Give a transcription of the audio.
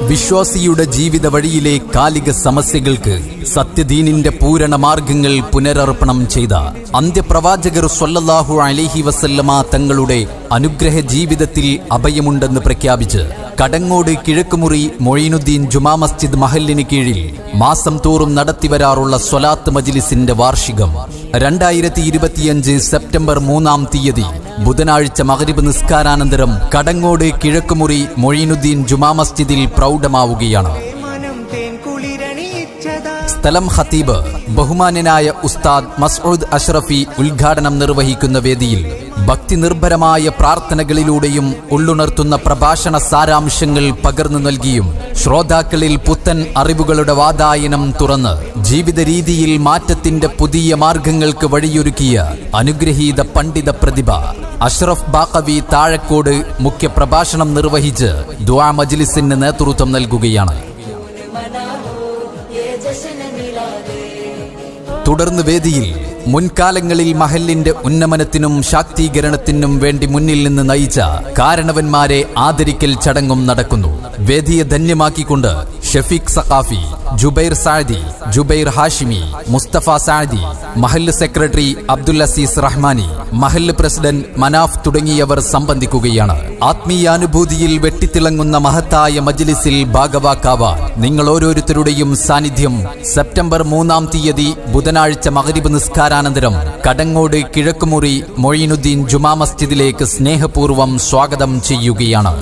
വിശ്വാസിയുടെ ജീവിത വഴിയിലെ കാലിക സമസ്യകൾക്ക് സത്യദീനിന്റെ പൂരണ മാർഗങ്ങൾ പുനരർപ്പണം ചെയ്ത അന്ത്യപ്രവാചകർ സ്വല്ലല്ലാഹു അലൈഹി വസല്ലമ തങ്ങളുടെ അനുഗ്രഹ ജീവിതത്തിൽ അഭയമുണ്ടെന്ന് പ്രഖ്യാപിച്ച് കടങ്ങോട് കിഴക്കുമുറി മൊയ്നുദ്ദീൻ ജുമാ മസ്ജിദ് മഹല്ലിന് കീഴിൽ മാസം തോറും നടത്തിവരാറുള്ള സ്വലാത്ത് മജ്ലിസിന്റെ വാർഷികം 2025 സെപ്റ്റംബർ 3-ാം തീയതി ബുധനാഴ്ച മഗ്രിബ് നിസ്കാരാനന്തരം കടങ്ങോട് കിഴക്കുമുറി മൊയ്നുദ്ദീൻ ജുമാ മസ്ജിദിൽ പ്രൗഢമാവുകയാണ്. സ്ഥലം ഖതീബ് ബഹുമാന്യനായ ഉസ്താദ് മസ്ഊദ് അഷ്റഫി ഉദ്ഘാടനം നിർവഹിക്കുന്ന വേദിയിൽ ഭക്തി നിർഭരമായ പ്രാർത്ഥനകളിലൂടെയും ഉള്ളുണർത്തുന്ന പ്രഭാഷണ സാരാംശങ്ങൾ പകർന്നു നൽകിയും ശ്രോതാക്കളിൽ പുത്തൻ അറിവുകളുടെ വാതായനം തുറന്ന് ജീവിത രീതിയിൽ മാറ്റത്തിന്റെ പുതിയ മാർഗങ്ങൾക്ക് വഴിയൊരുക്കിയ അനുഗ്രഹീത പണ്ഡിത പ്രതിഭ അഷ്റഫ് ബാഖവി താഴക്കോട് മുഖ്യ പ്രഭാഷണം നിർവഹിച്ച് ദുആ മജ്ലിസിന് നേതൃത്വം നൽകുകയാണ്. തുടർന്ന് വേദിയിൽ മുൻകാലങ്ങളിൽ മഹല്ലിന്റെ ഉന്നമനത്തിനും ശാക്തീകരണത്തിനും വേണ്ടി മുന്നിൽ നിന്ന് നയിച്ച കാരണവന്മാരെ ആദരിക്കൽ ചടങ്ങും നടക്കുന്നു. വേദിയെ ധന്യമാക്കിക്കൊണ്ട് ഷഫീഖ് സഖാഫി, ജുബൈർ സാദി, ജുബൈർ ഹാഷിമി, മുസ്തഫ സാദി, മഹല്ല് സെക്രട്ടറി അബ്ദുൽ അസീസ് റഹ്മാനി, മഹല്ല് പ്രസിഡന്റ് മനാഫ് തുടങ്ങിയവർ സംബന്ധിക്കുകയാണ്. ആത്മീയാനുഭൂതിയിൽ വെട്ടിത്തിളങ്ങുന്ന മഹത്തായ മജ്ലിസിൽ ഭാഗവാക്കാവാൻ നിങ്ങൾ ഓരോരുത്തരുടെയും സാന്നിധ്യം സെപ്റ്റംബർ 3-ാം തീയതി ബുധനാഴ്ച മഗ്രിബ് നിസ്കാരാനന്തരം കടങ്ങോട് കിഴക്കുമുറി മൊയ്നുദ്ദീൻ ജുമാ മസ്ജിദിലേക്ക് സ്നേഹപൂർവ്വം സ്വാഗതം ചെയ്യുകയാണ്.